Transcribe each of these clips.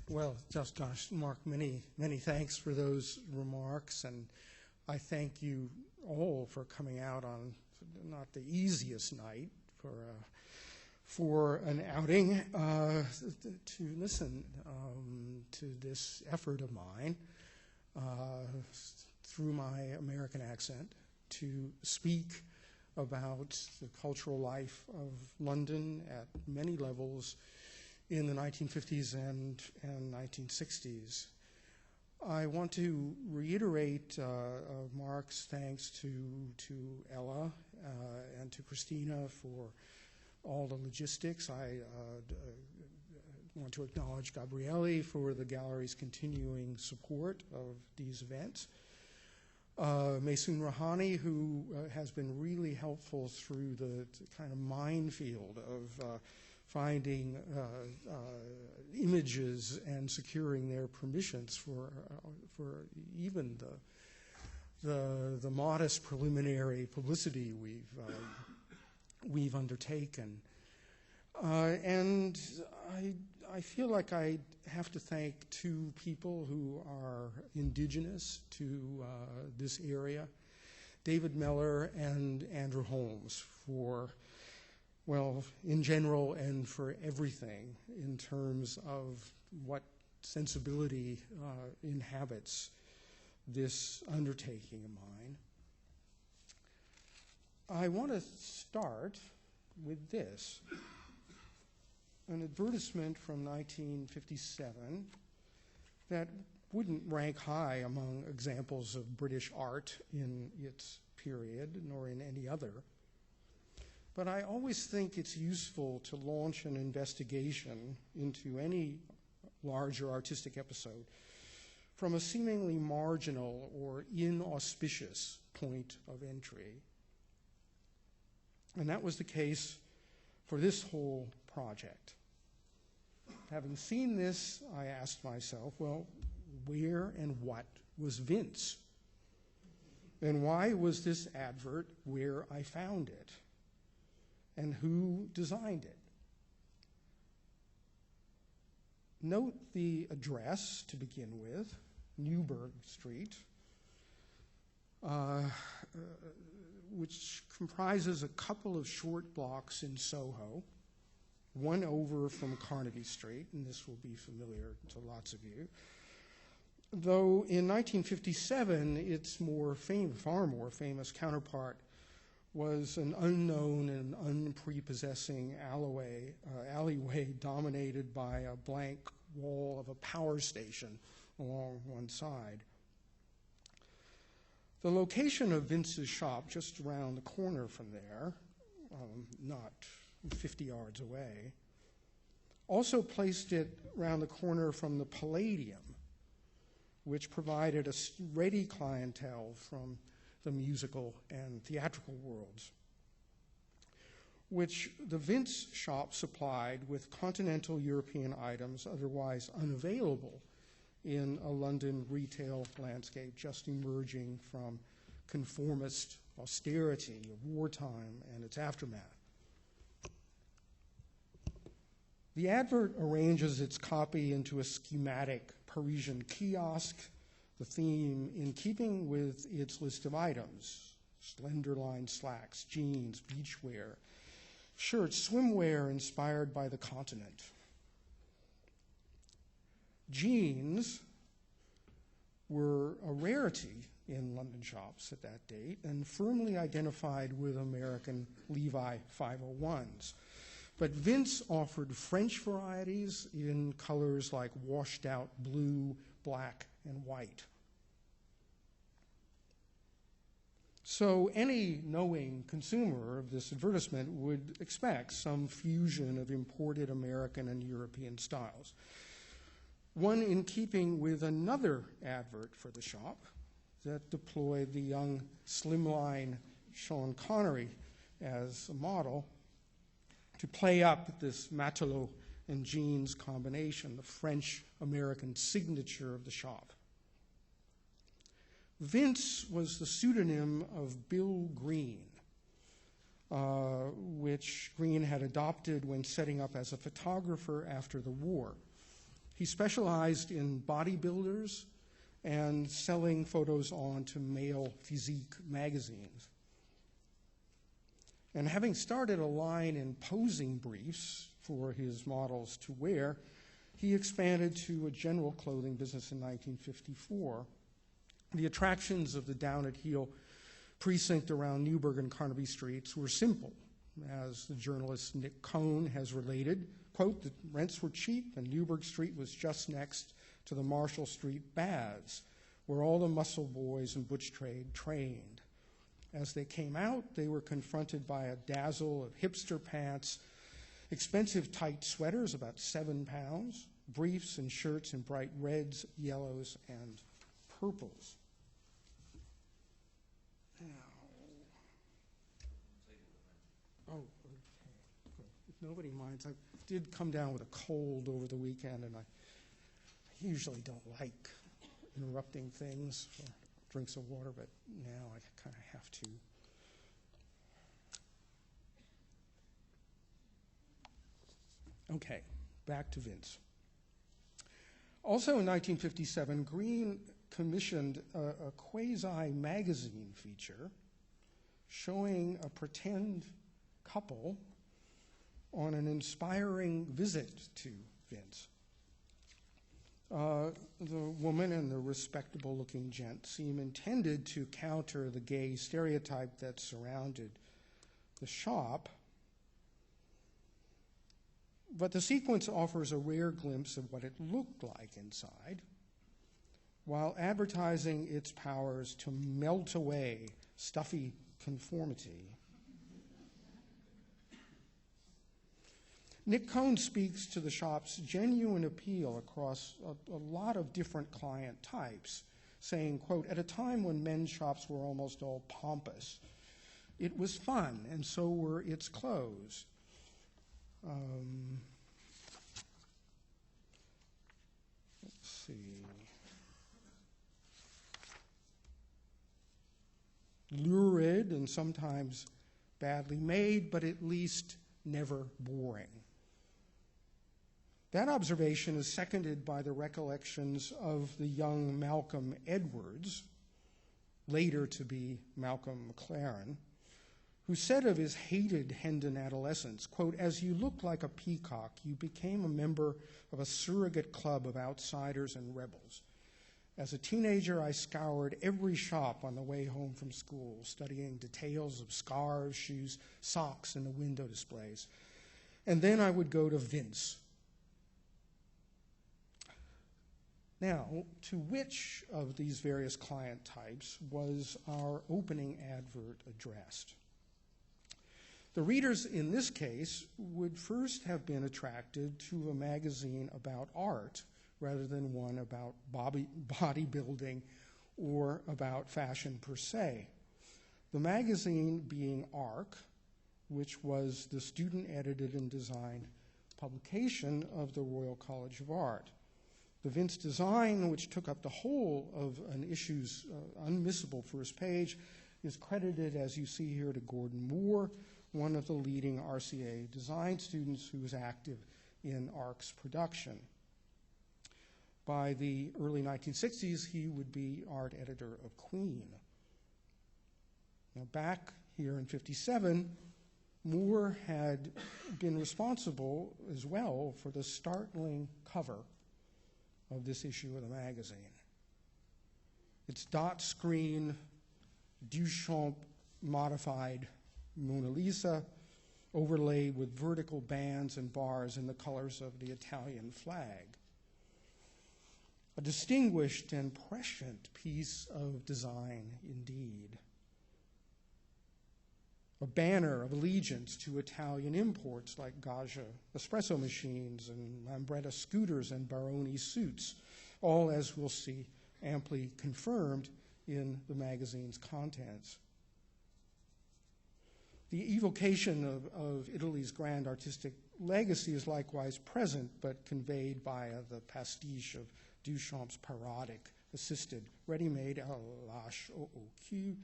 Well, just gosh, Mark, many thanks for those remarks, and I thank you all for coming out on not the easiest night for an outing to listen to this effort of mine through my American accent to speak about the cultural life of London at many levels in the 1950s and 1960s. I want to reiterate Mark's thanks to Ella and to Christina for all the logistics. I want to acknowledge Gabriele for the gallery's continuing support of these events. Maysoon Rahani, who has been really helpful through the kind of minefield of finding images and securing their permissions for even the modest preliminary publicity we've undertaken. And I feel like I have to thank two people who are indigenous to this area, David Meller and Andrew Holmes, for, well, in general and for everything in terms of what sensibility inhabits this undertaking of mine. I want to start with this, an advertisement from 1957 that wouldn't rank high among examples of British art in its period, nor in any other. But I always think it's useful to launch an investigation into any larger artistic episode from a seemingly marginal or inauspicious point of entry. And that was the case for this whole project. Having seen this, I asked myself, well, where and what was Vince? And why was this advert where I found it? And who designed it? Note the address to begin with, Newburgh Street, which comprises a couple of short blocks in Soho, one over from Carnaby Street, and this will be familiar to lots of you. Though in 1957, its far more famous counterpart was an unknown and unprepossessing alleyway dominated by a blank wall of a power station along one side. The location of Vince's shop, just around the corner from there, not 50 yards away, also placed it around the corner from the Palladium, which provided a ready clientele from the musical and theatrical worlds, which the Vince shop supplied with continental European items otherwise unavailable in a London retail landscape just emerging from conformist austerity of wartime and its aftermath. The advert arranges its copy into a schematic Parisian kiosk, the theme in keeping with its list of items: slender line slacks, jeans, beachwear, shirts, swimwear inspired by the continent. Jeans were a rarity in London shops at that date and firmly identified with American Levi 501s. But Vince offered French varieties in colors like washed out blue, black, and white. So any knowing consumer of this advertisement would expect some fusion of imported American and European styles. One in keeping with another advert for the shop that deployed the young slimline Sean Connery as a model to play up this matelot and jeans combination, the French-American signature of the shop. Vince was the pseudonym of Bill Green, which Green had adopted when setting up as a photographer after the war. He specialized in bodybuilders and selling photos on to male physique magazines. And having started a line in posing briefs for his models to wear, he expanded to a general clothing business in 1954. The attractions of the down-at-heel precinct around Newburgh and Carnaby Streets were simple. As the journalist Nick Cohn has related, quote, the rents were cheap and Newburgh Street was just next to the Marshall Street baths, where all the muscle boys and butch trade trained. As they came out, they were confronted by a dazzle of hipster pants, expensive tight sweaters, about 7 pounds, briefs and shirts in bright reds, yellows, and purples. Now, oh, okay, good. If nobody minds, I did come down with a cold over the weekend, and I usually don't like interrupting things for drinks of water, but now I kind of have to. Okay, back to Vince. Also in 1957, Green commissioned a quasi-magazine feature showing a pretend couple on an inspiring visit to Vince. The woman and the respectable-looking gent seem intended to counter the gay stereotype that surrounded the shop, but the sequence offers a rare glimpse of what it looked like inside, while advertising its powers to melt away stuffy conformity. Nick Cohn speaks to the shop's genuine appeal across a lot of different client types, saying, quote, at a time when men's shops were almost all pompous, it was fun, and so were its clothes. Let's see. Lurid and sometimes badly made, but at least never boring. That observation is seconded by the recollections of the young Malcolm Edwards, later to be Malcolm McLaren, who said of his hated Hendon adolescence, quote, as you looked like a peacock, you became a member of a surrogate club of outsiders and rebels. As a teenager, I scoured every shop on the way home from school, studying details of scarves, shoes, socks, and the window displays. And then I would go to Vince. Now, to which of these various client types was our opening advert addressed? The readers in this case would first have been attracted to a magazine about art rather than one about bodybuilding or about fashion per se. The magazine being ARC, which was the student-edited and designed publication of the Royal College of Art. The Vince design, which took up the whole of an issue's unmissable first page, is credited, as you see here, to Gordon Moore, one of the leading RCA design students who was active in ARC's production. By the early 1960s, he would be art editor of Queen. Now, back here in 57, Moore had been responsible as well for the startling cover of this issue of the magazine. It's dot screen, Duchamp modified Mona Lisa, overlaid with vertical bands and bars in the colors of the Italian flag. A distinguished and prescient piece of design indeed. A banner of allegiance to Italian imports like Gaggia espresso machines and Lambretta scooters and Baroni suits, all, as we'll see, amply confirmed in the magazine's contents. The evocation of Italy's grand artistic legacy is likewise present, but conveyed by the pastiche of Duchamp's parodic, assisted, ready-made à l'âche au cul,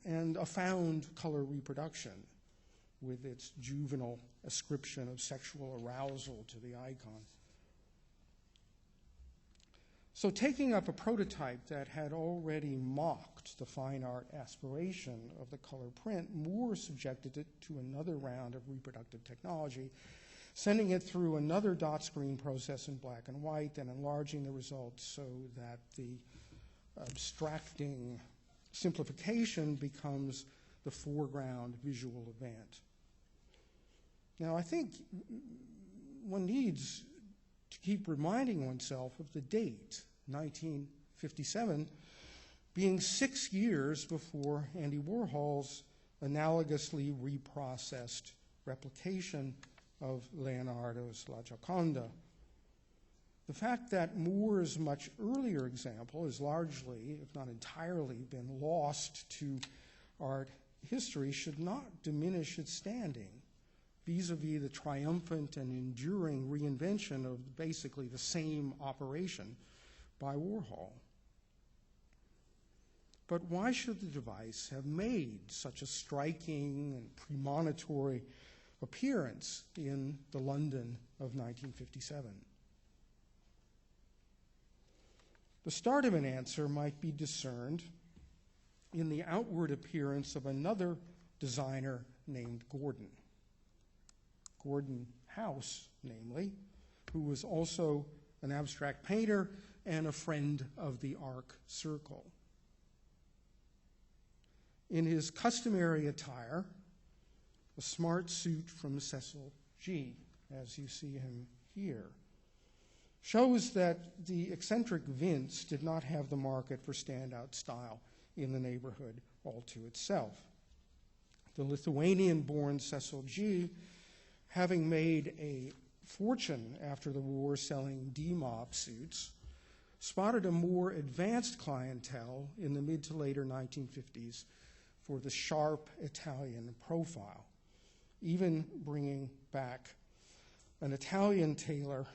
and a found color reproduction with its juvenile ascription of sexual arousal to the icon. So taking up a prototype that had already mocked the fine art aspiration of the color print, Moore subjected it to another round of reproductive technology, sending it through another dot screen process in black and white and enlarging the results so that the abstracting simplification becomes the foreground visual event. Now, I think one needs to keep reminding oneself of the date, 1957, being 6 years before Andy Warhol's analogously reprocessed replication of Leonardo's La Gioconda. The fact that Moore's much earlier example has largely, if not entirely, been lost to art history should not diminish its standing vis-a-vis the triumphant and enduring reinvention of basically the same operation by Warhol. But why should the device have made such a striking and premonitory appearance in the London of 1957? The start of an answer might be discerned in the outward appearance of another designer named Gordon. Gordon House, namely, who was also an abstract painter and a friend of the Arc Circle. In his customary attire, a smart suit from Cecil G, as you see him here, shows that the eccentric Vince did not have the market for standout style in the neighborhood all to itself. The Lithuanian-born Cecil G, having made a fortune after the war selling D-Mob suits, spotted a more advanced clientele in the mid to later 1950s for the sharp Italian profile, even bringing back an Italian tailor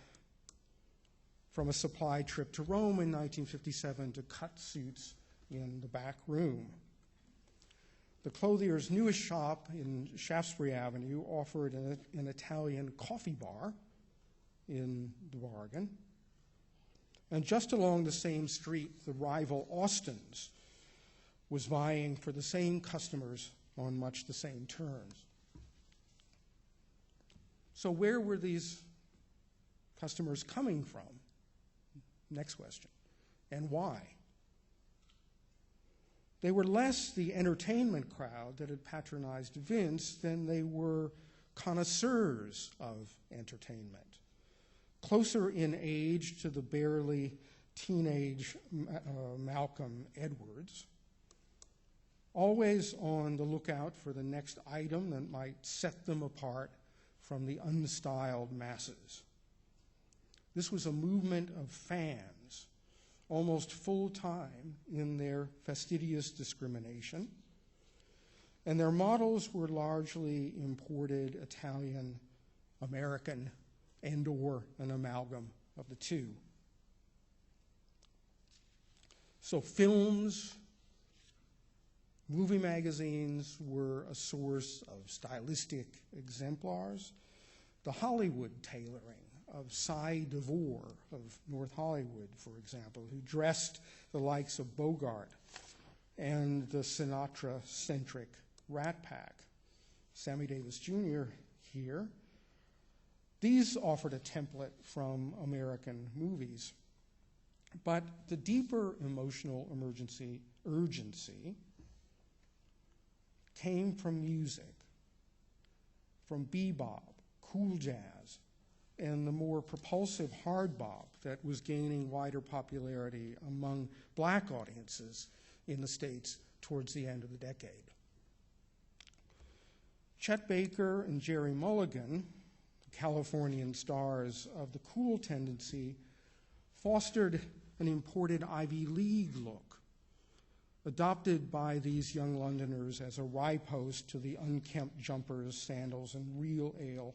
from a supply trip to Rome in 1957 to cut suits in the back room. The clothier's newest shop in Shaftesbury Avenue offered an Italian coffee bar in the bargain. And just along the same street, the rival Austin's was vying for the same customers on much the same terms. So where were these customers coming from? Next question. And why? They were less the entertainment crowd that had patronized Vince than they were connoisseurs of entertainment, closer in age to the barely teenage Malcolm Edwards, always on the lookout for the next item that might set them apart from the unstyled masses. This was a movement of fans, almost full-time in their fastidious discrimination, and their models were largely imported Italian, American, and/or an amalgam of the two. So films, movie magazines were a source of stylistic exemplars. The Hollywood tailoring of Cy DeVore of North Hollywood, for example, who dressed the likes of Bogart and the Sinatra-centric Rat Pack. Sammy Davis Jr. here. These offered a template from American movies. But the deeper emotional urgency came from music, from bebop, cool jazz, and the more propulsive hard bop that was gaining wider popularity among black audiences in the States towards the end of the decade. Chet Baker and Jerry Mulligan, the Californian stars of the cool tendency, fostered an imported Ivy League look, adopted by these young Londoners as a riposte to the unkempt jumpers, sandals, and real ale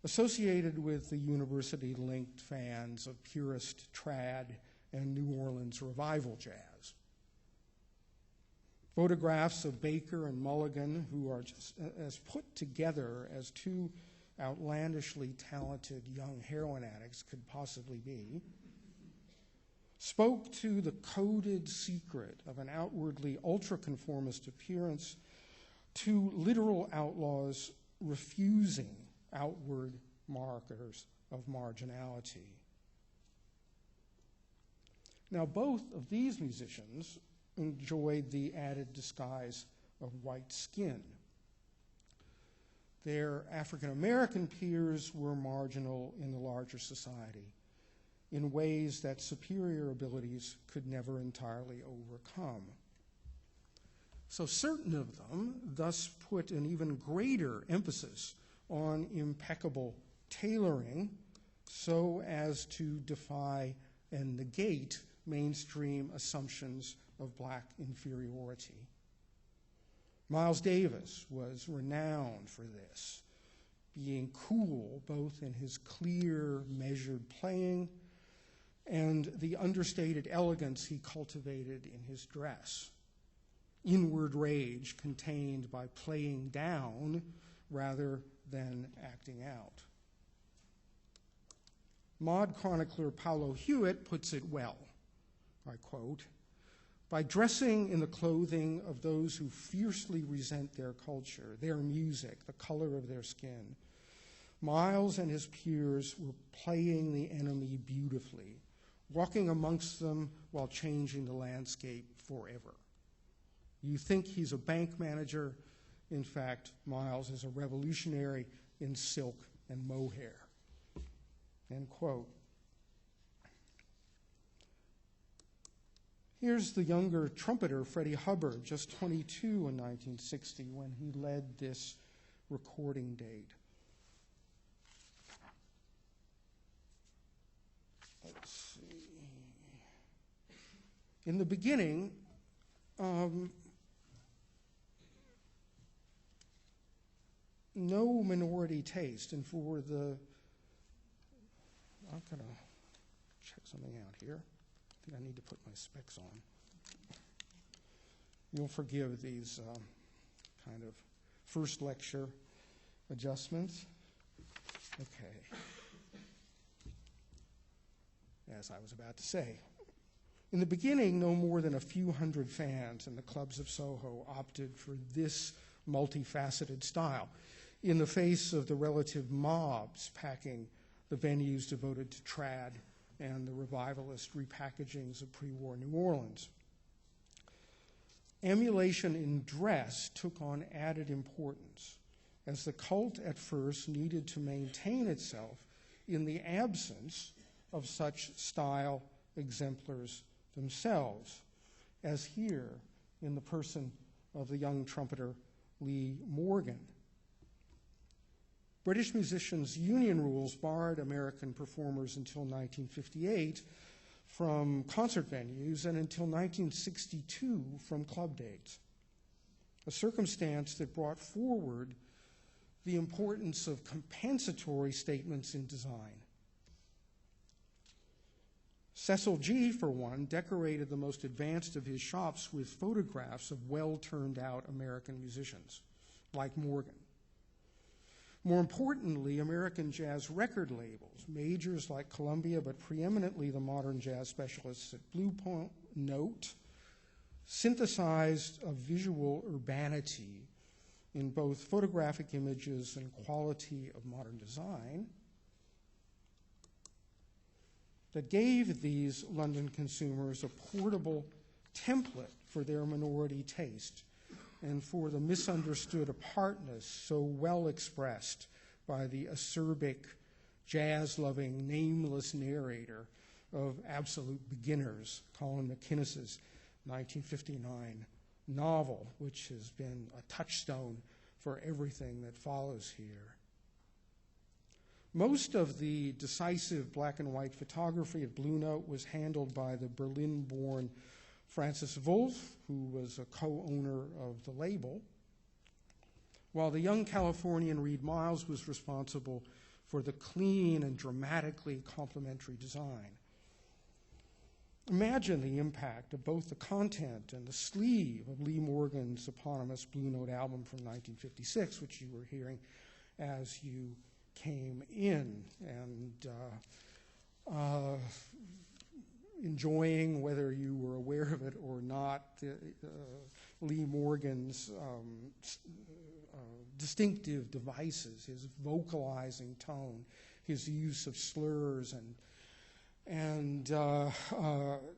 associated with the university-linked fans of purist trad and New Orleans revival jazz. Photographs of Baker and Mulligan, who are just as put together as two outlandishly talented young heroin addicts could possibly be, spoke to the coded secret of an outwardly ultra-conformist appearance to literal outlaws refusing outward markers of marginality. Now, both of these musicians enjoyed the added disguise of white skin. Their African-American peers were marginal in the larger society in ways that superior abilities could never entirely overcome. So certain of them thus put an even greater emphasis on impeccable tailoring so as to defy and negate mainstream assumptions of black inferiority. Miles Davis was renowned for this, being cool both in his clear, measured playing and the understated elegance he cultivated in his dress. Inward rage contained by playing down rather than acting out. Mod chronicler Paulo Hewitt puts it well, I quote, "By dressing in the clothing of those who fiercely resent their culture, their music, the color of their skin, Miles and his peers were playing the enemy beautifully, walking amongst them while changing the landscape forever. You think he's a bank manager. In fact, Miles is a revolutionary in silk and mohair." End quote. Here's the younger trumpeter, Freddie Hubbard, just 22 in 1960 when he led this recording date. Let's see. In the beginning, no minority taste, and for the, I'm going to check something out here. I think I need to put my specs on. You'll forgive these kind of first lecture adjustments. Okay. As I was about to say, in the beginning, no more than a few hundred fans in the clubs of Soho opted for this multifaceted style, in the face of the relative mobs packing the venues devoted to trad and the revivalist repackagings of pre-war New Orleans. Emulation in dress took on added importance, as the cult at first needed to maintain itself in the absence of such style exemplars themselves, as here in the person of the young trumpeter Lee Morgan. British musicians' union rules barred American performers until 1958 from concert venues and until 1962 from club dates, a circumstance that brought forward the importance of compensatory statements in design. Cecil G., for one, decorated the most advanced of his shops with photographs of well-turned-out American musicians, like Morgan. More importantly, American jazz record labels, majors like Columbia, but preeminently the modern jazz specialists at Blue Note, synthesized a visual urbanity in both photographic images and quality of modern design that gave these London consumers a portable template for their minority taste and for the misunderstood apartness so well expressed by the acerbic, jazz-loving, nameless narrator of Absolute Beginners, Colin McInnes's 1959 novel, which has been a touchstone for everything that follows here. Most of the decisive black and white photography at Blue Note was handled by the Berlin-born Francis Wolff, who was a co-owner of the label, while the young Californian Reed Miles was responsible for the clean and dramatically complementary design. Imagine the impact of both the content and the sleeve of Lee Morgan's eponymous Blue Note album from 1956, which you were hearing as you came in, and enjoying, whether you were aware of it or not, Lee Morgan's distinctive devices, his vocalizing tone, his use of slurs and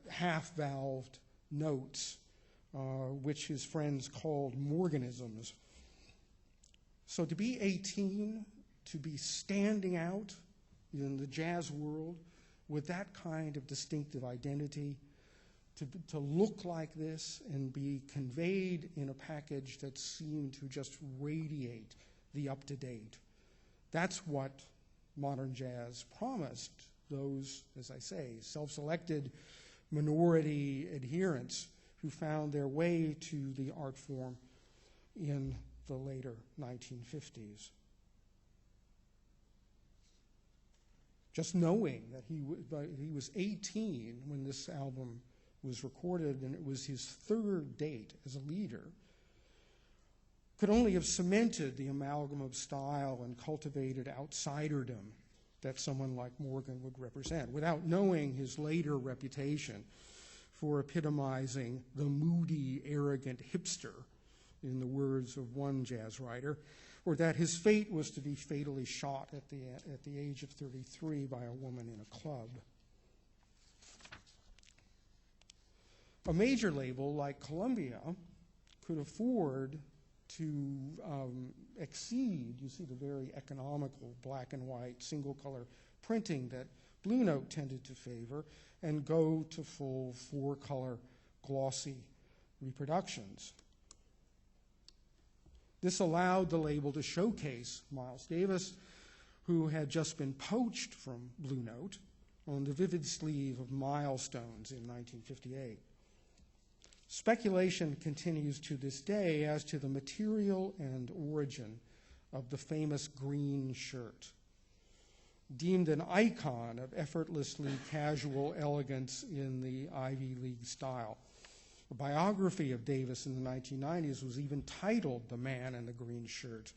half-valved notes, which his friends called Morganisms. So to be 18, to be standing out in the jazz world with that kind of distinctive identity, to look like this and be conveyed in a package that seemed to just radiate the up-to-date. That's what modern jazz promised those, as I say, self-selected minority adherents who found their way to the art form in the later 1950s. Just knowing that he was 18 when this album was recorded, and it was his third date as a leader, could only have cemented the amalgam of style and cultivated outsiderdom that someone like Morgan would represent, without knowing his later reputation for epitomizing the moody, arrogant hipster, in the words of one jazz writer, or that his fate was to be fatally shot at the age of 33 by a woman in a club. A major label like Columbia could afford to exceed, you see the very economical black and white single color printing that Blue Note tended to favor, and go to full 4-color glossy reproductions. This allowed the label to showcase Miles Davis, who had just been poached from Blue Note on the vivid sleeve of Milestones in 1958. Speculation continues to this day as to the material and origin of the famous green shirt, deemed an icon of effortlessly casual elegance in the Ivy League style. A biography of Davis in the 1990s was even titled The Man in the Green Shirt.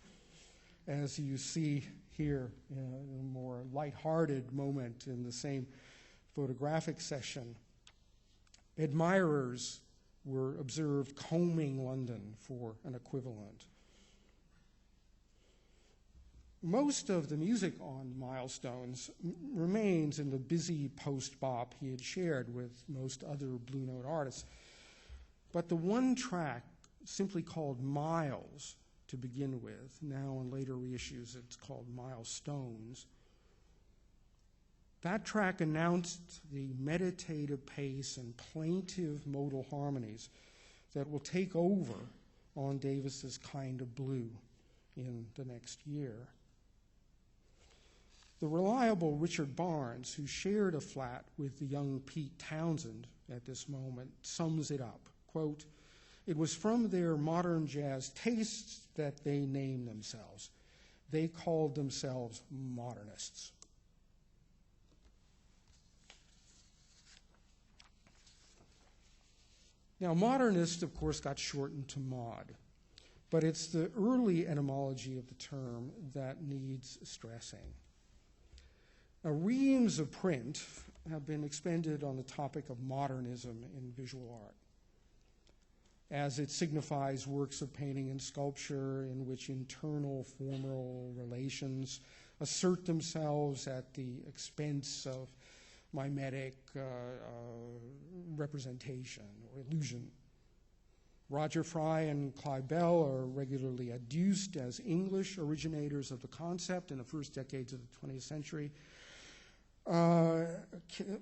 As you see here in a more lighthearted moment in the same photographic session, admirers were observed combing London for an equivalent. Most of the music on Milestones remains in the busy post-bop he had shared with most other Blue Note artists. But the one track, simply called Miles to begin with, now in later reissues it's called Milestones, that track announced the meditative pace and plaintive modal harmonies that will take over on Davis's Kind of Blue in the next year. The reliable Richard Barnes, who shared a flat with the young Pete Townsend at this moment, sums it up. Quote, "It was from their modern jazz tastes that they named themselves. They called themselves Modernists." Now, modernist, of course, got shortened to mod, but it's the early etymology of the term that needs stressing. Reams of print have been expended on the topic of modernism in visual art, as it signifies works of painting and sculpture in which internal formal relations assert themselves at the expense of mimetic representation or illusion. Roger Fry and Clive Bell are regularly adduced as English originators of the concept in the first decades of the 20th century,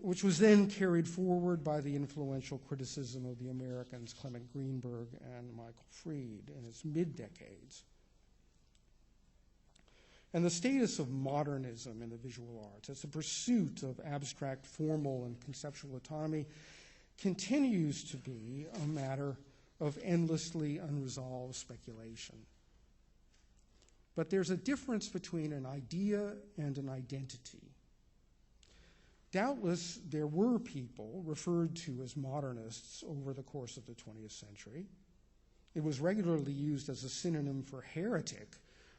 which was then carried forward by the influential criticism of the Americans Clement Greenberg and Michael Fried in its mid-decades. And the status of modernism in the visual arts as a pursuit of abstract, formal, and conceptual autonomy continues to be a matter of endlessly unresolved speculation. But there's a difference between an idea and an identity. Doubtless, there were people referred to as modernists over the course of the 20th century. It was regularly used as a synonym for heretic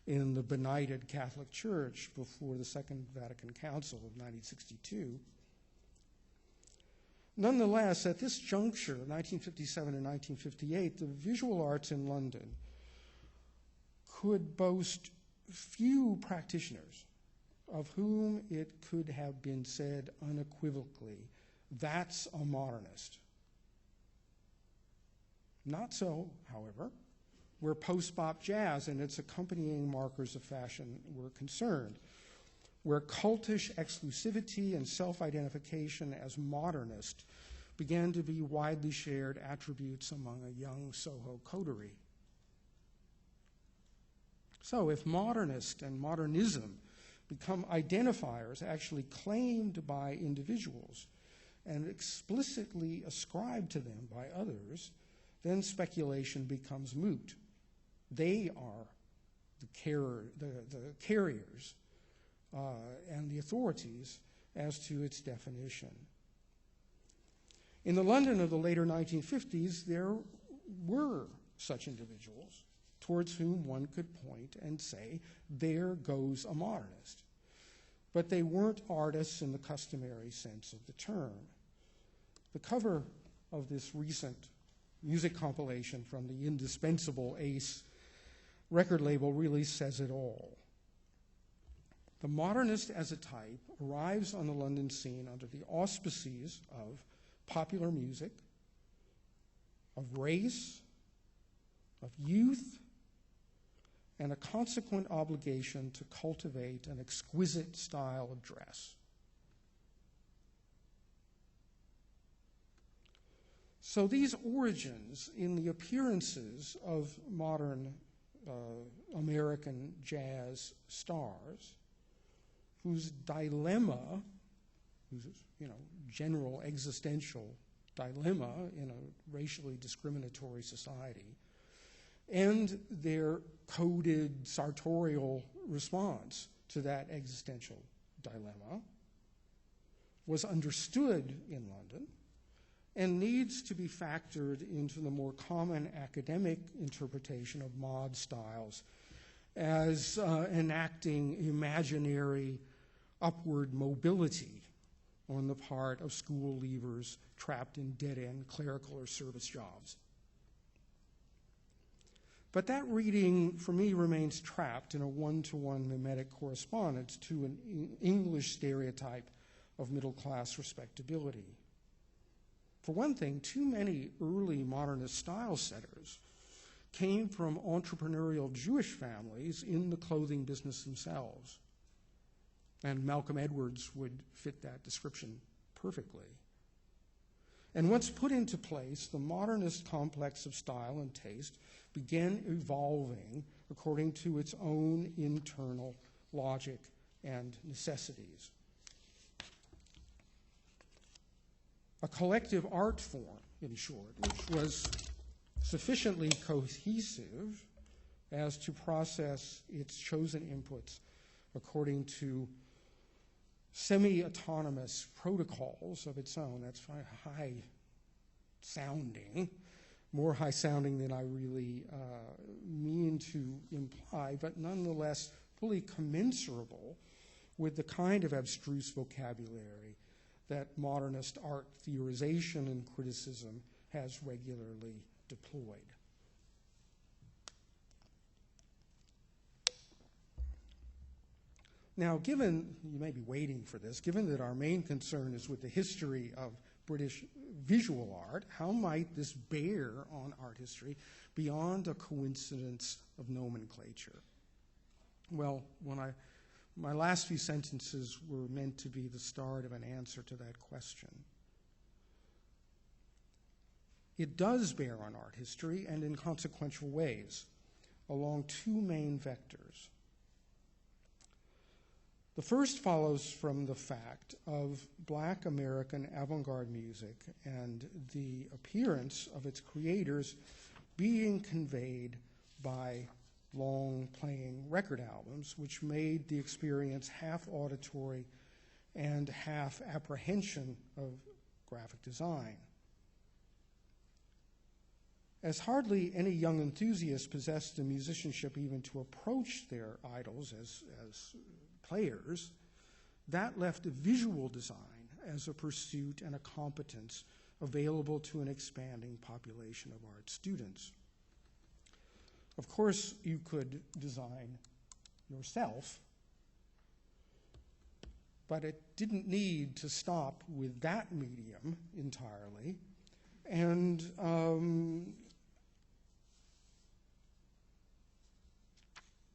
in the benighted Catholic Church before the Second Vatican Council of 1962. Nonetheless, at this juncture, 1957 and 1958, the visual arts in London could boast few practitioners of whom it could have been said unequivocally, that's a modernist. Not so, however, where post-bop jazz and its accompanying markers of fashion were concerned, where cultish exclusivity and self-identification as modernist began to be widely shared attributes among a young Soho coterie. So if modernist and modernism become identifiers actually claimed by individuals and explicitly ascribed to them by others, then speculation becomes moot. They are the carriers and the authorities as to its definition. In the London of the later 1950s, there were such individuals towards whom one could point and say, there goes a modernist. But they weren't artists in the customary sense of the term. The cover of this recent music compilation from the indispensable Ace record label really says it all. The modernist as a type arrives on the London scene under the auspices of popular music, of race, of youth, and a consequent obligation to cultivate an exquisite style of dress. So these origins in the appearances of modern American jazz stars, whose dilemma, whose general existential dilemma in a racially discriminatory society, and their coded sartorial response to that existential dilemma was understood in London and needs to be factored into the more common academic interpretation of mod styles as enacting imaginary upward mobility on the part of school leavers trapped in dead-end clerical or service jobs. But that reading, for me, remains trapped in a one-to-one mimetic correspondence to an English stereotype of middle-class respectability. For one thing, too many early modernist style setters came from entrepreneurial Jewish families in the clothing business themselves. And Malcolm Edwards would fit that description perfectly. And once put into place, the modernist complex of style and taste began evolving according to its own internal logic and necessities. A collective art form, in short, which was sufficiently cohesive as to process its chosen inputs according to semi-autonomous protocols of its own. That's high-sounding, more high-sounding than I really mean to imply, but nonetheless fully commensurable with the kind of abstruse vocabulary that modernist art theorization and criticism has regularly deployed. Now, given, you may be waiting for this, given that our main concern is with the history of British visual art, how might this bear on art history beyond a coincidence of nomenclature? Well, my last few sentences were meant to be the start of an answer to that question. It does bear on art history, and in consequential ways, along two main vectors. The first follows from the fact of Black American avant-garde music and the appearance of its creators being conveyed by long-playing record albums, which made the experience half auditory and half apprehension of graphic design. As hardly any young enthusiast possessed the musicianship even to approach their idols as players, that left visual design as a pursuit and a competence available to an expanding population of art students. Of course, you could design yourself, but it didn't need to stop with that medium entirely. And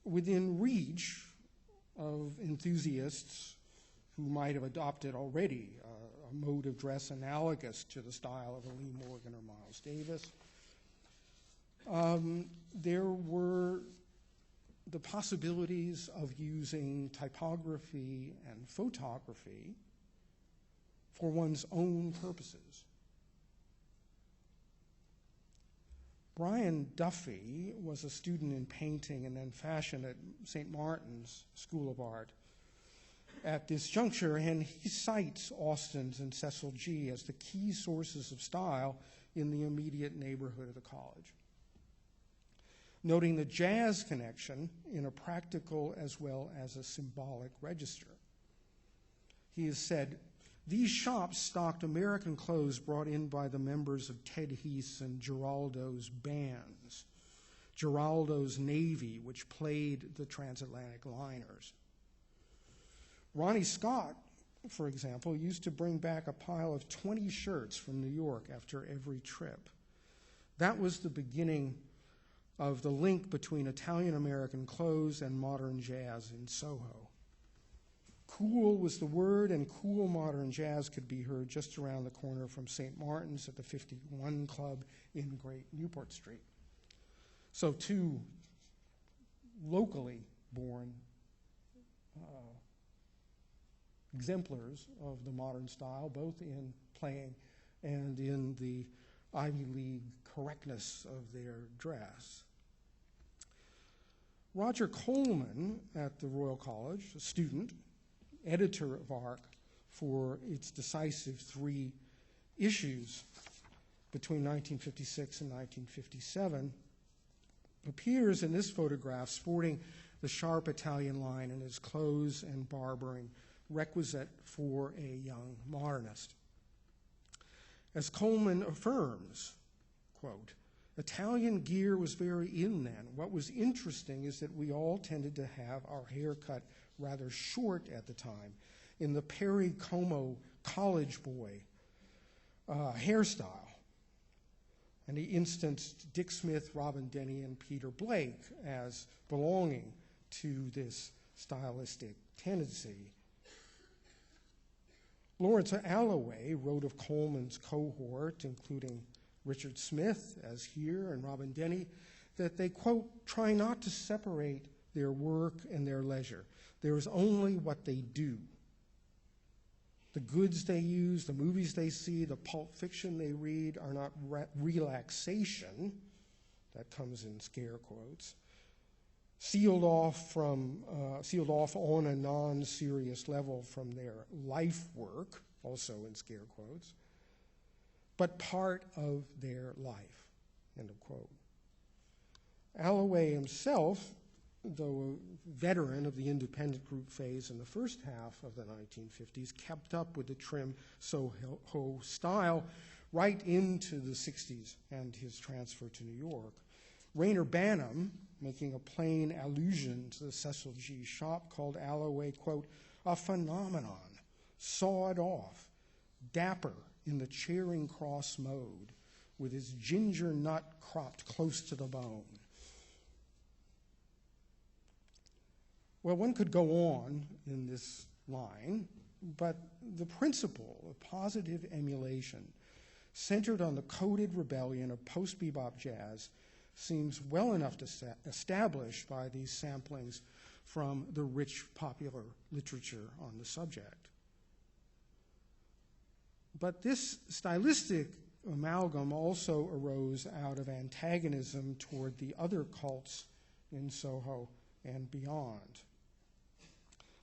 within reach of enthusiasts who might have adopted already a mode of dress analogous to the style of a Lee Morgan or Miles Davis, there were the possibilities of using typography and photography for one's own purposes. Brian Duffy was a student in painting and then fashion at St. Martin's School of Art at this juncture, and he cites Austin's and Cecil G. as the key sources of style in the immediate neighborhood of the college, noting the jazz connection in a practical as well as a symbolic register. He has said, "These shops stocked American clothes brought in by the members of Ted Heath's and Giraldo's bands, Giraldo's Navy, which played the transatlantic liners. Ronnie Scott, for example, used to bring back a pile of 20 shirts from New York after every trip. That was the beginning of the link between Italian-American clothes and modern jazz in Soho. Cool was the word, and cool modern jazz could be heard just around the corner from St. Martin's at the 51 Club in Great Newport Street." So two locally born exemplars of the modern style, both in playing and in the Ivy League correctness of their dress. Roger Coleman at the Royal College, a student, editor of ARC for its decisive 3 issues between 1956 and 1957, appears in this photograph sporting the sharp Italian line in his clothes and barbering requisite for a young modernist. As Coleman affirms, quote, "Italian gear was very in then. What was interesting is that we all tended to have our hair cut rather short at the time, in the Perry Como college boy hairstyle." And he instanced Dick Smith, Robyn Denny, and Peter Blake as belonging to this stylistic tendency. Lawrence Alloway wrote of Coleman's cohort, including Richard Smith, as here, and Robyn Denny, that they, quote, "try not to separate their work and their leisure. There is only what they do. The goods they use, the movies they see, the pulp fiction they read are not relaxation," that comes in scare quotes, sealed off on a non-serious level from their life work, also in scare quotes, but part of their life, end of quote. Alloway himself, though a veteran of the independent group phase in the first half of the 1950s, kept up with the trim Soho style right into the 60s and his transfer to New York. Rayner Banham, making a plain allusion to the Cecil G. shop, called Alloway, quote, "a phenomenon, sawed off, dapper in the Charing Cross mode, with his ginger nut cropped close to the bone." Well, one could go on in this line, but the principle of positive emulation centered on the coded rebellion of post-bebop jazz seems well enough to establish by these samplings from the rich popular literature on the subject. But this stylistic amalgam also arose out of antagonism toward the other cults in Soho and beyond.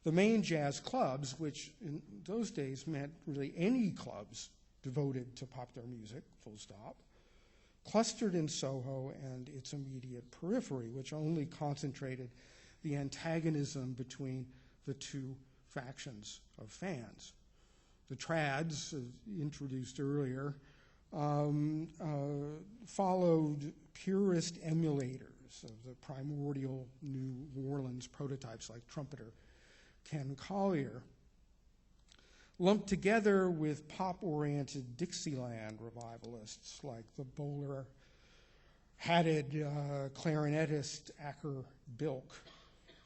The main jazz clubs, which in those days meant really any clubs devoted to popular music, full stop, clustered in Soho and its immediate periphery, which only concentrated the antagonism between the two factions of fans. The trads, introduced earlier, followed purist emulators of the primordial New Orleans prototypes like trumpeter Ken Collier, lumped together with pop-oriented Dixieland revivalists like the bowler-hatted clarinetist Acker Bilk,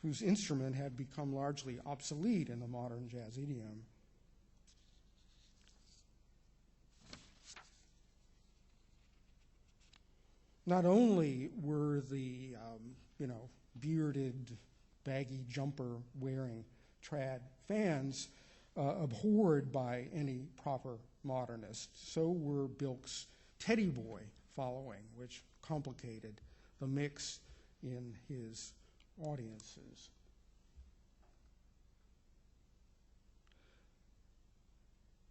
whose instrument had become largely obsolete in the modern jazz idiom. Not only were the bearded, baggy jumper-wearing trad fans abhorred by any proper modernist, so were Bilk's Teddy Boy following, which complicated the mix in his audiences.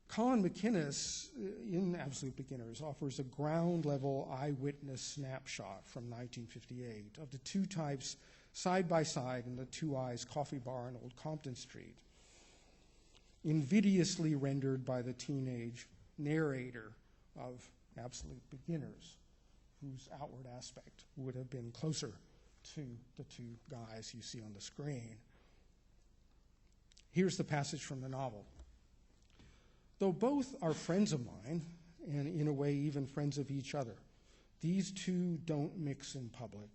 Colin McInnes, in Absolute Beginners, offers a ground-level eyewitness snapshot from 1958 of the two types side by side in the Two Eyes Coffee Bar on Old Compton Street, invidiously rendered by the teenage narrator of Absolute Beginners, whose outward aspect would have been closer to the two guys you see on the screen. Here's the passage from the novel. Though both are friends of mine, and in a way even friends of each other, these two don't mix in public.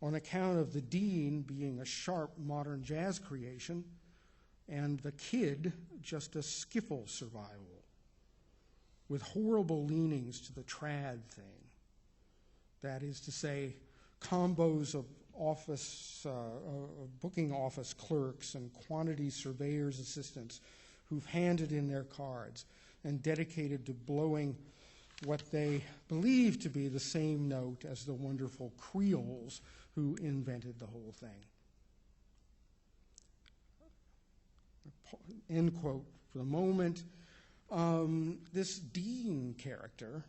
On account of the Dean being a sharp modern jazz creation, and the Kid just a skiffle survival, with horrible leanings to the trad thing. That is to say, combos of booking office clerks and quantity surveyors' assistants who've handed in their cards and dedicated to blowing what they believe to be the same note as the wonderful Creoles who invented the whole thing. End quote for the moment. This Dean character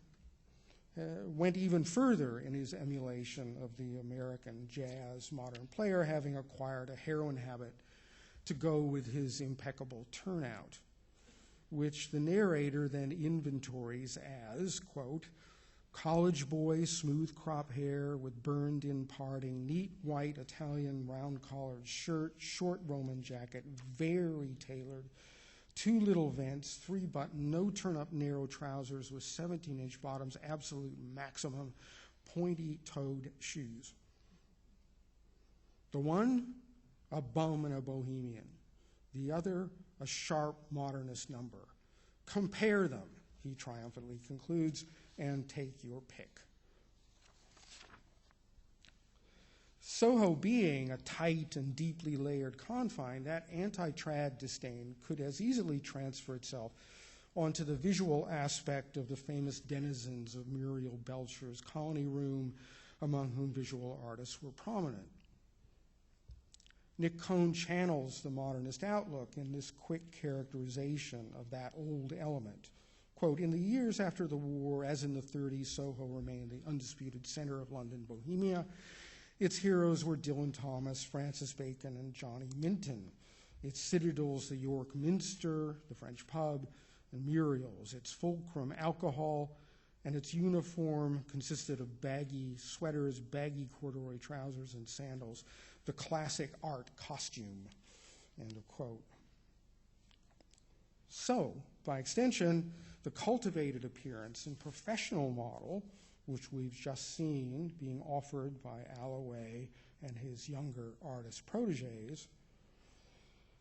went even further in his emulation of the American jazz modern player, having acquired a heroin habit to go with his impeccable turnout, which the narrator then inventories as, quote, college boy, smooth crop hair with burned-in parting, neat white Italian round-collared shirt, short Roman jacket, very tailored, 2 little vents, 3-button, no turn-up narrow trousers with 17-inch bottoms, absolute maximum, pointy-toed shoes. The one, a bum and a bohemian. The other, a sharp modernist number. Compare them, he triumphantly concludes, and take your pick. Soho being a tight and deeply layered confine, that anti-trad disdain could as easily transfer itself onto the visual aspect of the famous denizens of Muriel Belcher's Colony Room, among whom visual artists were prominent. Nick Cohn channels the modernist outlook in this quick characterization of that old element. Quote, in the years after the war, as in the 30s, Soho remained the undisputed center of London bohemia. Its heroes were Dylan Thomas, Francis Bacon, and Johnny Minton. Its citadels, the York Minster, the French pub, and Muriel's. Its fulcrum, alcohol, and its uniform consisted of baggy sweaters, baggy corduroy trousers, and sandals. The classic art costume, end of quote. So, by extension, the cultivated appearance and professional model, which we've just seen being offered by Alloway and his younger artist proteges,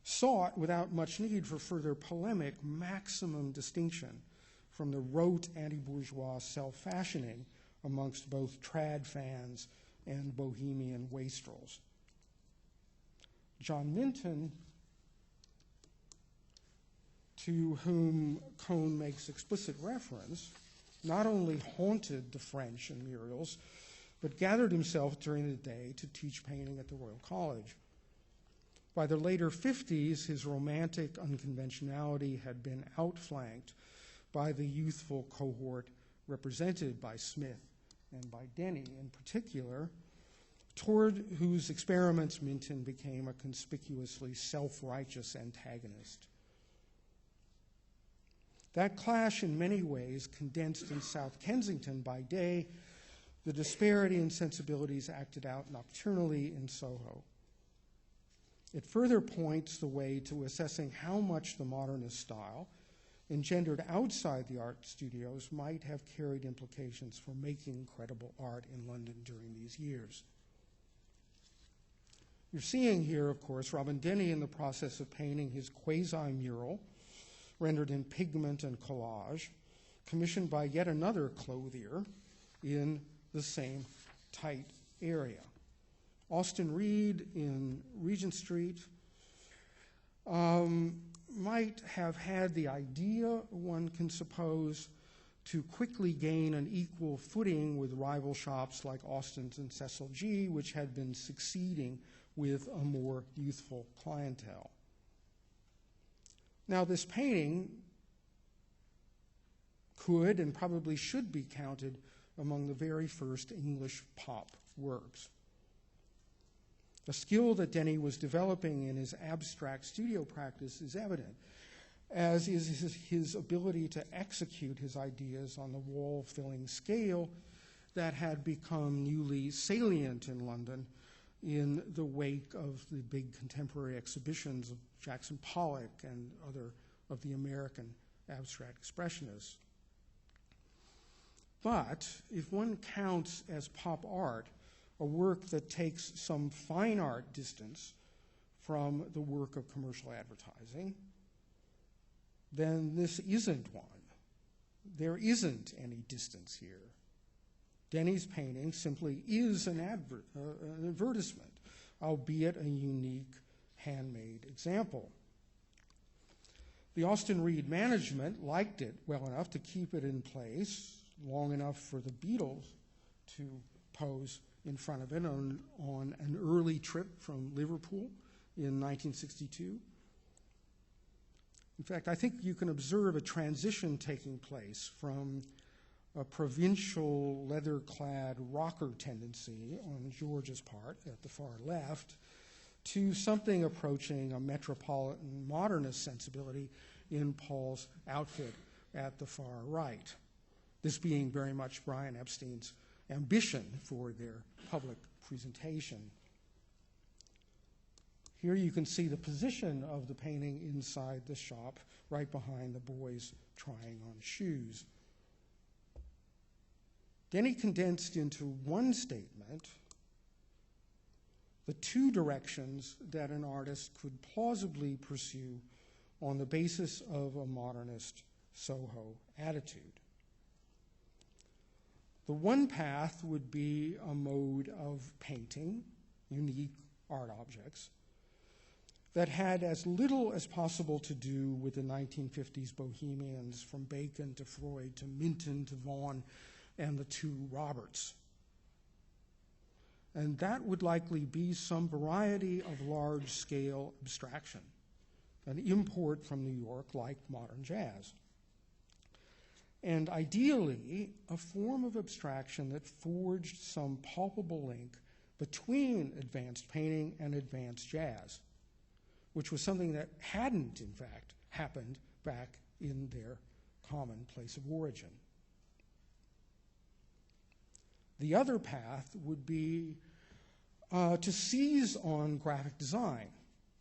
sought, without much need for further polemic, maximum distinction from the rote anti-bourgeois self-fashioning amongst both trad fans and bohemian wastrels. John Minton, to whom Cohn makes explicit reference, not only haunted the French and Muriel's, but gathered himself during the day to teach painting at the Royal College. By the later 50s, his romantic unconventionality had been outflanked by the youthful cohort represented by Smith and by Denny in particular, toward whose experiments Minton became a conspicuously self-righteous antagonist. That clash in many ways condensed in South Kensington by day the disparity in sensibilities acted out nocturnally in Soho. It further points the way to assessing how much the modernist style, engendered outside the art studios, might have carried implications for making credible art in London during these years. You're seeing here, of course, Robyn Denny in the process of painting his quasi-mural, rendered in pigment and collage, commissioned by yet another clothier in the same tight area. Austin Reed in Regent Street might have had the idea, one can suppose, to quickly gain an equal footing with rival shops like Austin's and Cecil G., which had been succeeding with a more youthful clientele. Now, this painting could and probably should be counted among the very first English pop works. The skill that Denny was developing in his abstract studio practice is evident, as is his ability to execute his ideas on the wall-filling scale that had become newly salient in London in the wake of the big contemporary exhibitions of Jackson Pollock and other of the American abstract expressionists. But if one counts as pop art a work that takes some fine art distance from the work of commercial advertising, then this isn't one. There isn't any distance here. Denny's painting simply is an advertisement, albeit a unique handmade example. The Austin Reed management liked it well enough to keep it in place long enough for the Beatles to pose in front of it on an early trip from Liverpool in 1962. In fact, I think you can observe a transition taking place from a provincial leather-clad rocker tendency on George's part at the far left to something approaching a metropolitan modernist sensibility in Paul's outfit at the far right. This being very much Brian Epstein's ambition for their public presentation. Here you can see the position of the painting inside the shop, right behind the boys trying on shoes. Denny condensed into one statement the two directions that an artist could plausibly pursue on the basis of a modernist Soho attitude. The one path would be a mode of painting unique art objects that had as little as possible to do with the 1950s bohemians from Bacon to Freud to Minton to Vaughan and the two Roberts. And that would likely be some variety of large-scale abstraction, an import from New York like modern jazz. And ideally, a form of abstraction that forged some palpable link between advanced painting and advanced jazz, which was something that hadn't, in fact, happened back in their common place of origin. The other path would be to seize on graphic design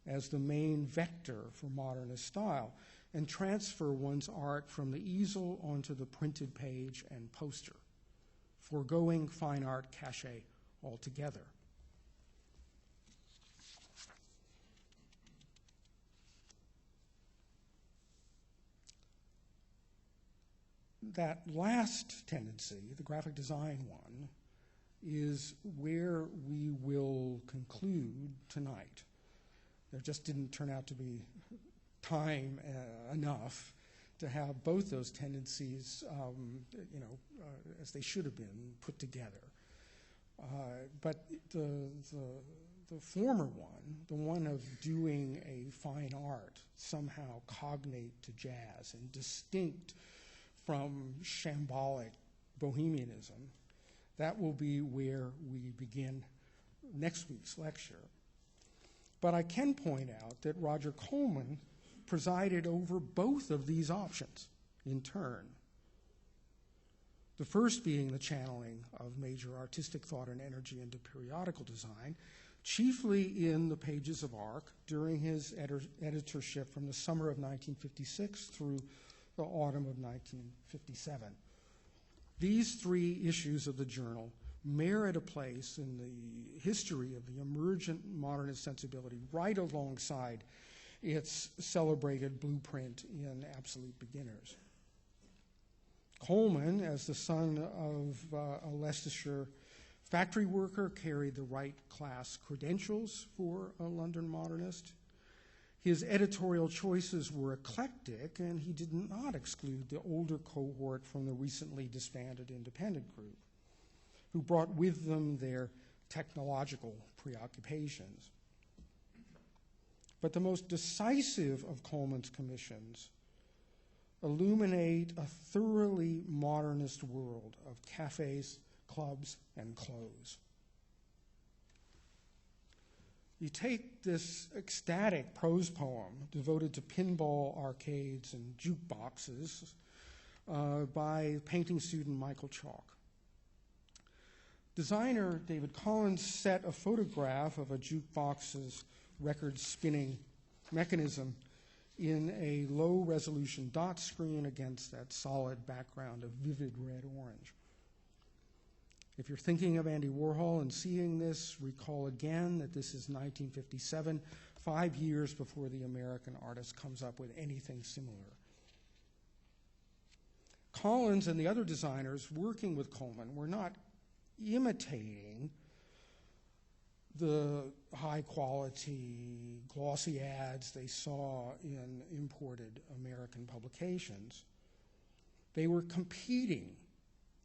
as the main vector for modernist style and transfer one's art from the easel onto the printed page and poster, foregoing fine art cachet altogether. That last tendency, the graphic design one, is where we will conclude tonight. There just didn't turn out to be time enough to have both those tendencies, as they should have been, put together. But the the former one, the one of doing a fine art, somehow cognate to jazz and distinct from shambolic bohemianism, that will be where we begin next week's lecture. But I can point out that Roger Coleman presided over both of these options in turn. The first being the channeling of major artistic thought and energy into periodical design, chiefly in the pages of Arc during his editorship from the summer of 1956 through the autumn of 1957. These 3 issues of the journal merit a place in the history of the emergent modernist sensibility right alongside its celebrated blueprint in Absolute Beginners. Coleman, as the son of a Leicestershire factory worker, carried the right class credentials for a London modernist. His editorial choices were eclectic, and he did not exclude the older cohort from the recently disbanded independent group, who brought with them their technological preoccupations. But the most decisive of Coleman's commissions illuminate a thoroughly modernist world of cafes, clubs, and clothes. You take this ecstatic prose poem devoted to pinball arcades and jukeboxes by painting student Michael Chalk. Designer David Collins set a photograph of a jukebox's record spinning mechanism in a low-resolution dot screen against that solid background of vivid red-orange. If you're thinking of Andy Warhol and seeing this, recall again that this is 1957, 5 years before the American artist comes up with anything similar. Collins and the other designers working with Coleman were not imitating the high-quality, glossy ads they saw in imported American publications. They were competing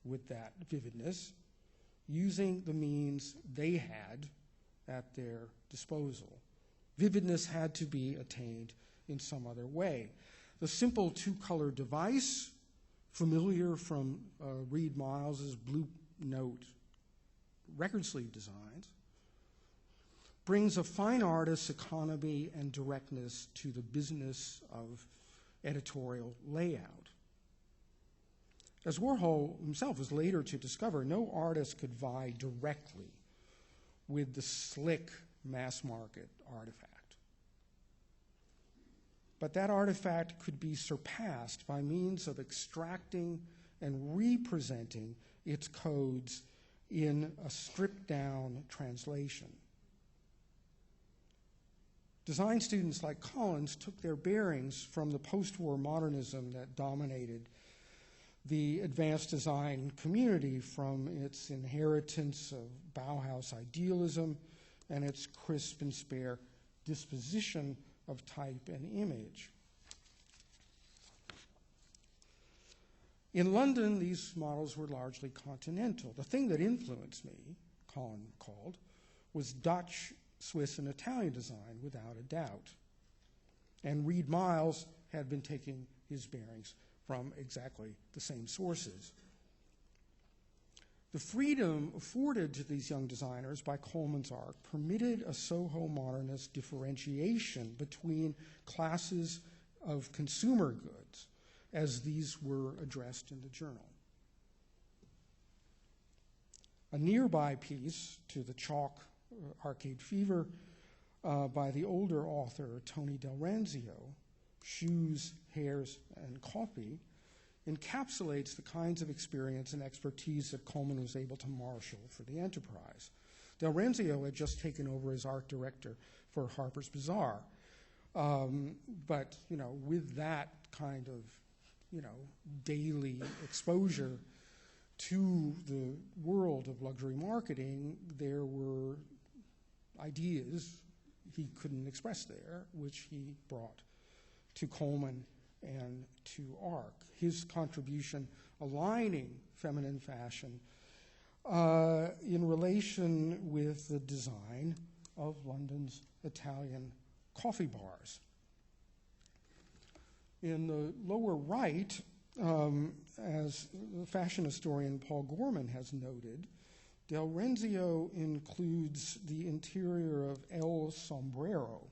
with that vividness, using the means they had at their disposal. Vividness had to be attained in some other way. The simple 2-color device, familiar from Reed Miles's Blue Note record sleeve designs, brings a fine artist's economy and directness to the business of editorial layout. As Warhol himself was later to discover, no artist could vie directly with the slick mass market artifact. But that artifact could be surpassed by means of extracting and representing its codes in a stripped-down translation. Design students like Collins took their bearings from the post-war modernism that dominated the advanced design community, from its inheritance of Bauhaus idealism and its crisp and spare disposition of type and image. In London, these models were largely continental. The thing that influenced me, Collins called, was Dutch, Swiss, and Italian design, without a doubt. And Reed Miles had been taking his bearings from exactly the same sources. The freedom afforded to these young designers by Coleman's Arc permitted a Soho modernist differentiation between classes of consumer goods, as these were addressed in the journal. A nearby piece to the Chalk Arcade Fever by the older author Tony Del Renzio, Shoes, Hairs, and Coffee, encapsulates the kinds of experience and expertise that Coleman was able to marshal for the enterprise. Del Renzio had just taken over as art director for Harper's Bazaar. But, with that kind of, daily exposure to the world of luxury marketing, there were ideas he couldn't express there, which he brought to Coleman and to Arc. His contribution aligning feminine fashion in relation with the design of London's Italian coffee bars. In the lower right, as the fashion historian Paul Gorman has noted, Del Renzio includes the interior of El Sombrero.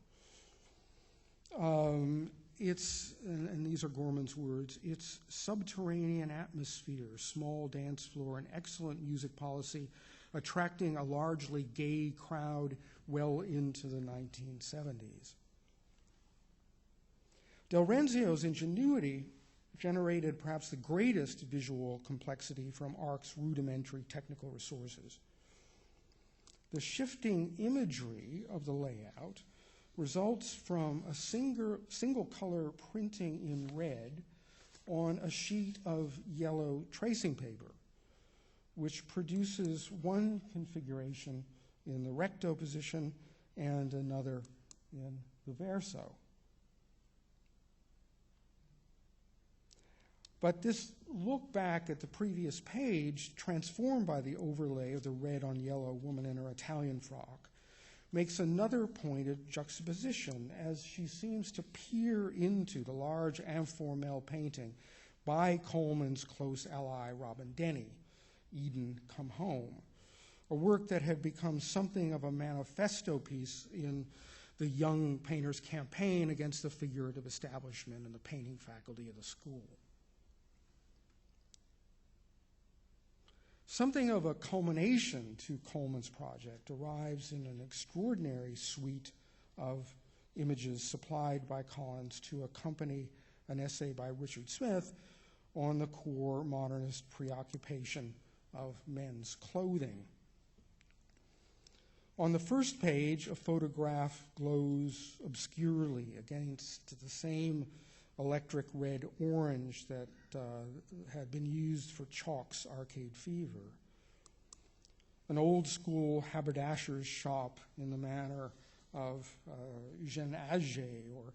It's, and these are Gorman's words, its subterranean atmosphere, small dance floor, and excellent music policy, attracting a largely gay crowd well into the 1970s. Del Renzio's ingenuity generated perhaps the greatest visual complexity from ARC's rudimentary technical resources. The shifting imagery of the layout results from a single color printing in red on a sheet of yellow tracing paper, which produces one configuration in the recto position and another in the verso. But this look back at the previous page, transformed by the overlay of the red on yellow woman in her Italian frock, makes another pointed juxtaposition as she seems to peer into the large informel painting by Coleman's close ally, Robyn Denny, Eden Come Home, a work that had become something of a manifesto piece in the young painters' campaign against the figurative establishment and the painting faculty of the school. Something of a culmination to Coleman's project arrives in an extraordinary suite of images supplied by Collins to accompany an essay by Richard Smith on the core modernist preoccupation of men's clothing. On the first page, a photograph glows obscurely against the same electric red-orange that had been used for Chalk's Arcade Fever. An old-school haberdasher's shop in the manner of Eugène Auger or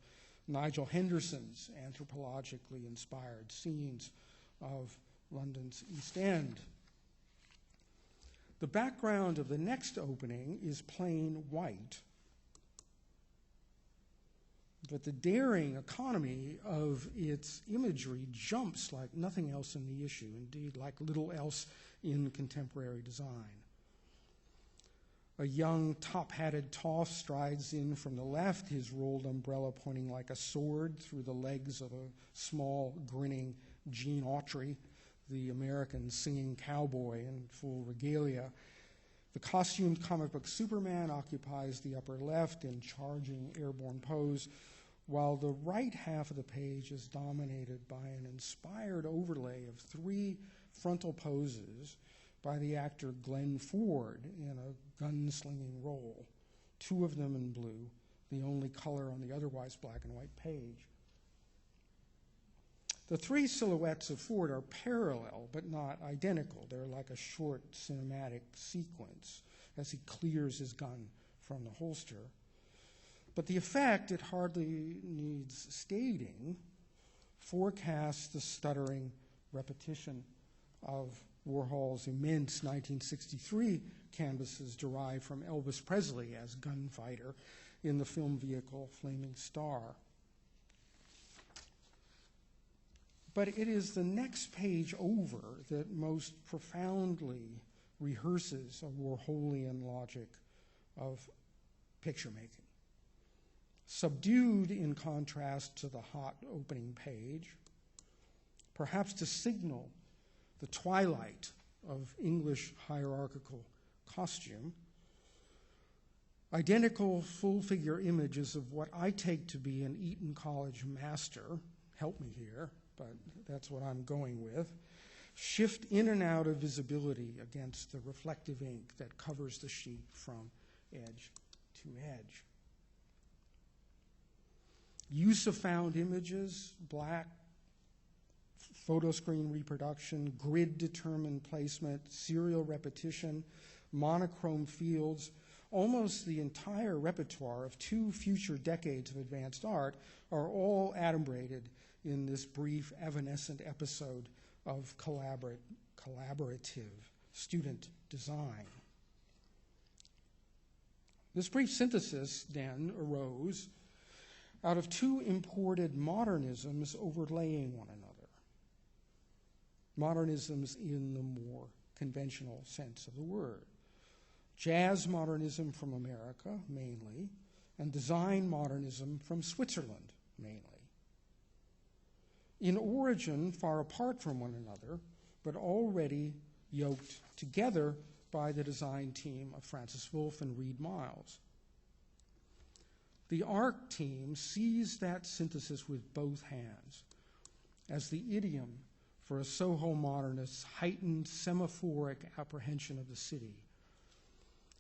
Nigel Henderson's anthropologically inspired scenes of London's East End. The background of the next opening is plain white, but the daring economy of its imagery jumps like nothing else in the issue, indeed like little else in contemporary design. A young top-hatted toff strides in from the left, his rolled umbrella pointing like a sword through the legs of a small, grinning Gene Autry, the American singing cowboy in full regalia. The costumed comic book Superman occupies the upper left in charging airborne pose, while the right half of the page is dominated by an inspired overlay of three frontal poses by the actor Glenn Ford in a gun-slinging role, two of them in blue, the only color on the otherwise black and white page. The three silhouettes of Ford are parallel but not identical. They're like a short cinematic sequence as he clears his gun from the holster. But the effect, it hardly needs stating, forecasts the stuttering repetition of Warhol's immense 1963 canvases derived from Elvis Presley as gunfighter in the film vehicle Flaming Star. But it is the next page over that most profoundly rehearses a Warholian logic of picture making. Subdued in contrast to the hot opening page, perhaps to signal the twilight of English hierarchical costume, identical full-figure images of what I take to be an Eton College master, help me here, but that's what I'm going with, shift in and out of visibility against the reflective ink that covers the sheet from edge to edge. Use of found images, black photo screen reproduction, grid-determined placement, serial repetition, monochrome fields, almost the entire repertoire of 2 future decades of advanced art are all adumbrated in this brief evanescent episode of collaborative student design. This brief synthesis, then, arose out of two imported modernisms overlaying one another. Modernisms in the more conventional sense of the word. Jazz modernism from America, mainly, and design modernism from Switzerland, mainly. In origin, far apart from one another, but already yoked together by the design team of Francis Wolff and Reed Miles. The ARC team seized that synthesis with both hands as the idiom for a Soho modernist's heightened semaphoric apprehension of the city,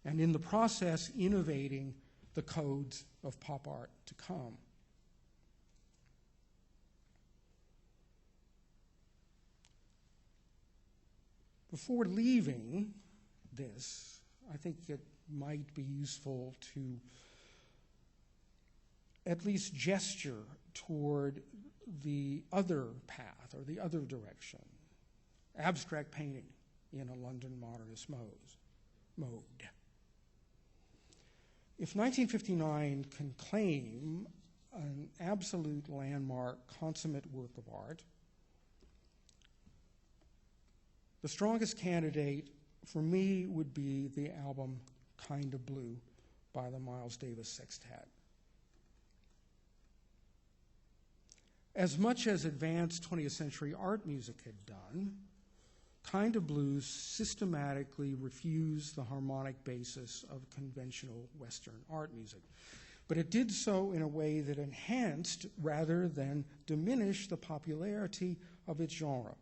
and in the process innovating the codes of pop art to come. Before leaving this, I think it might be useful to at least gesture toward the other path or the other direction, abstract painting in a London modernist mode. If 1959 can claim an absolute landmark, consummate work of art, the strongest candidate for me would be the album Kind of Blue by the Miles Davis Sextet. As much as advanced 20th century art music had done, Kind of Blues systematically refused the harmonic basis of conventional Western art music. But it did so in a way that enhanced rather than diminished the popularity of its genre,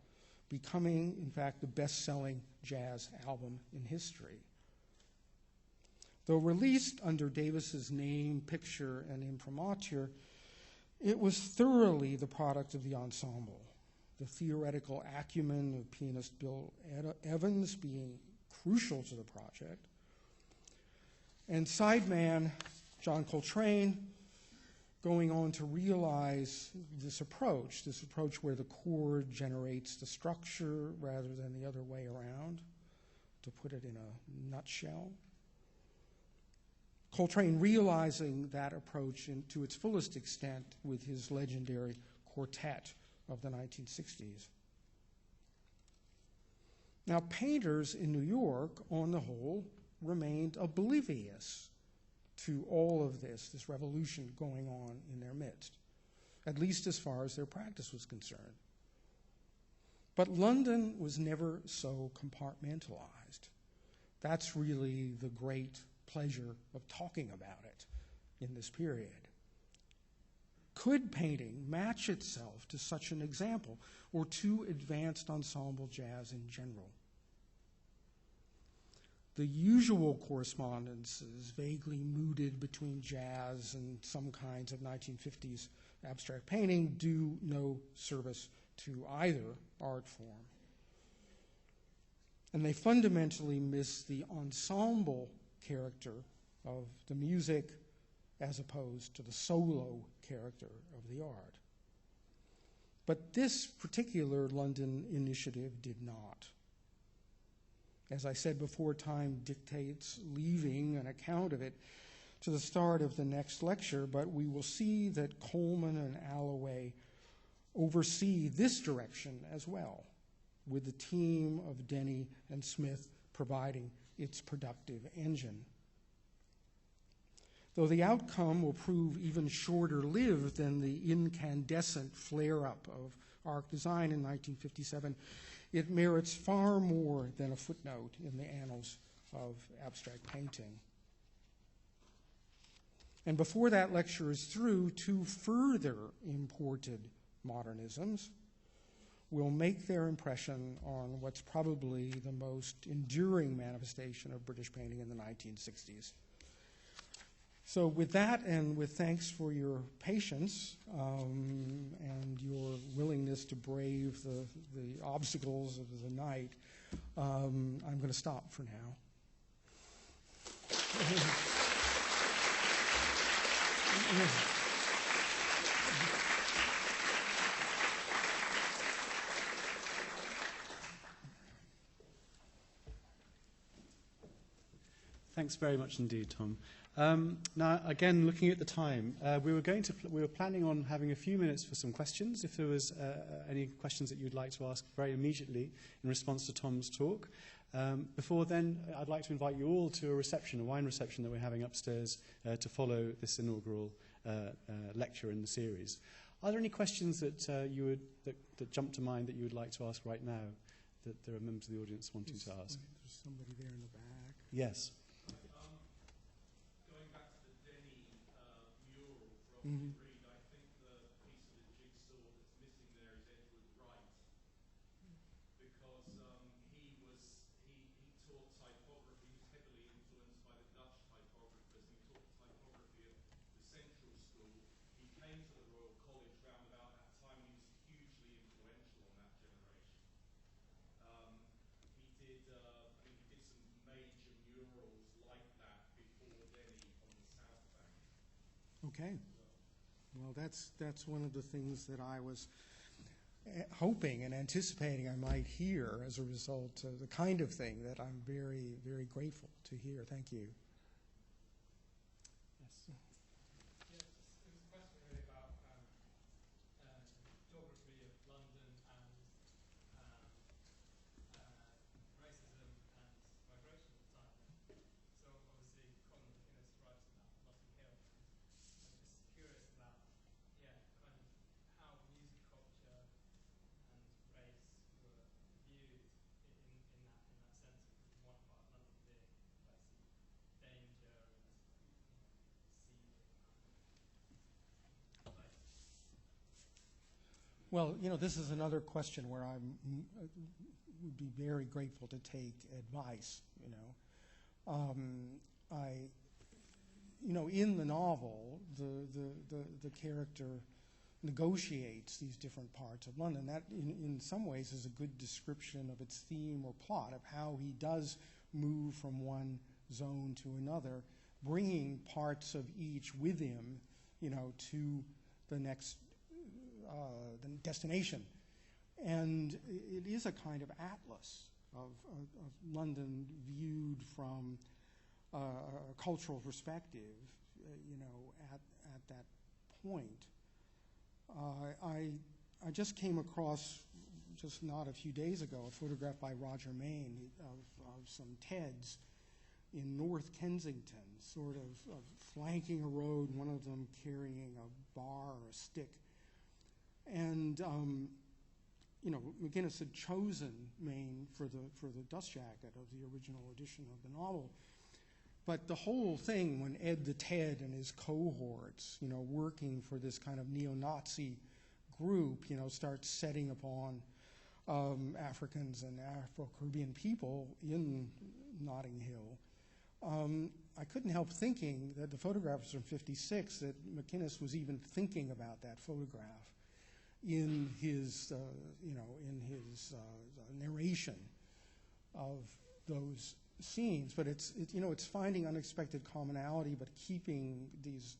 becoming, in fact, the best-selling jazz album in history. Though released under Davis's name, picture, and imprimatur, it was thoroughly the product of the ensemble, the theoretical acumen of pianist Bill Evans being crucial to the project, and sideman John Coltrane going on to realize this approach where the chord generates the structure rather than the other way around, to put it in a nutshell. Coltrane realizing that approach to its fullest extent with his legendary quartet of the 1960s. Now, painters in New York, on the whole, remained oblivious to all of this revolution going on in their midst, at least as far as their practice was concerned. But London was never so compartmentalized. That's really the great pleasure of talking about it in this period. Could painting match itself to such an example, or to advanced ensemble jazz in general? The usual correspondences, vaguely mooted between jazz and some kinds of 1950s abstract painting, do no service to either art form. And they fundamentally miss the ensemble character of the music as opposed to the solo character of the art. But this particular London initiative did not. As I said before, time dictates leaving an account of it to the start of the next lecture, but we will see that Coleman and Alloway oversee this direction as well, with the team of Denny and Smith providing its productive engine. Though the outcome will prove even shorter-lived than the incandescent flare-up of arc design in 1957, it merits far more than a footnote in the annals of abstract painting. And before that lecture is through, two further imported modernisms will make their impression on what's probably the most enduring manifestation of British painting in the 1960s. So with that, and with thanks for your patience and your willingness to brave the obstacles of the night, I'm going to stop for now. Thank Thanks very much indeed, Tom. Now, again, looking at the time, we were planning on having a few minutes for some questions. If there was any questions that you'd like to ask very immediately in response to Tom's talk. Before then, I'd like to invite you all to a wine reception that we're having upstairs to follow this inaugural lecture in the series. Are there any questions that that jump to mind that you would like to ask right now that there are members of the audience wanting to ask? There's somebody there in the back. Yes. Going back to the Denny mural from Reed, I think the piece of the jigsaw that's missing there is Edward Wright, because he taught typography. He was heavily influenced by the Dutch typographers, and he taught typography at the Central School. He came to the Royal College round about that time, and he was hugely influential on that generation. He did some major murals like that before Denny on the South Bank. Okay. Well, that's one of the things that I was hoping and anticipating I might hear as a result of the kind of thing that I'm very, very grateful to hear. Thank you. Yes. It was a question really about geography of London and racism and migration at the time. So obviously, common McInnes writes about Notting Hill. I'm just curious about, kind of how music culture and race were viewed in that sense, because one part of London being a place of danger and seedy place. Well, this is another question where I would be very grateful to take advice. In the novel, the character negotiates these different parts of London. That, in some ways, is a good description of its theme or plot, of how he does move from one zone to another, bringing parts of each with him, to the next the destination. And it is a kind of atlas of London viewed from a cultural perspective, at that point. I just came across, just not a few days ago, a photograph by Roger Main of some Teds in North Kensington, sort of flanking a road, one of them carrying a bar or a stick. And McInnes had chosen Maine for the dust jacket of the original edition of the novel. But the whole thing, when Ed the Ted and his cohorts, working for this kind of neo-Nazi group, starts setting upon Africans and Afro-Caribbean people in Notting Hill, I couldn't help thinking that the photograph was from '56, that McInnes was even thinking about that photograph in his, narration of those scenes. But it's finding unexpected commonality, but keeping these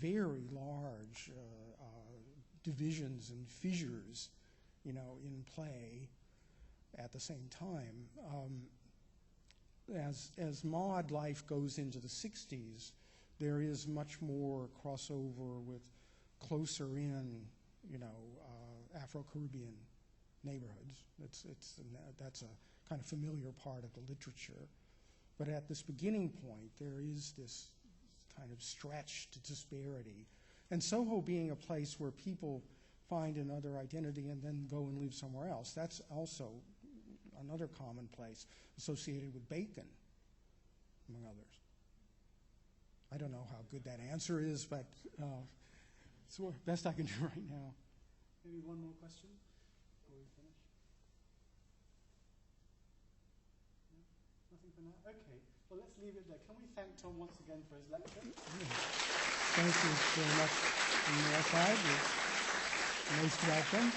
very large divisions and fissures, in play at the same time. As mod life goes into the '60s, there is much more crossover with closer in, Afro-Caribbean neighborhoods. That's a kind of familiar part of the literature. But at this beginning point, there is this kind of stretched disparity. And Soho being a place where people find another identity and then go and live somewhere else, that's also another common place associated with Bacon, among others. I don't know how good that answer is, but it's the best I can do right now. Maybe one more question before we finish? No? Nothing for now? Okay. Well, let's leave it there. Can we thank Tom once again for his lecture? Thank you very much from your side. You're most welcome.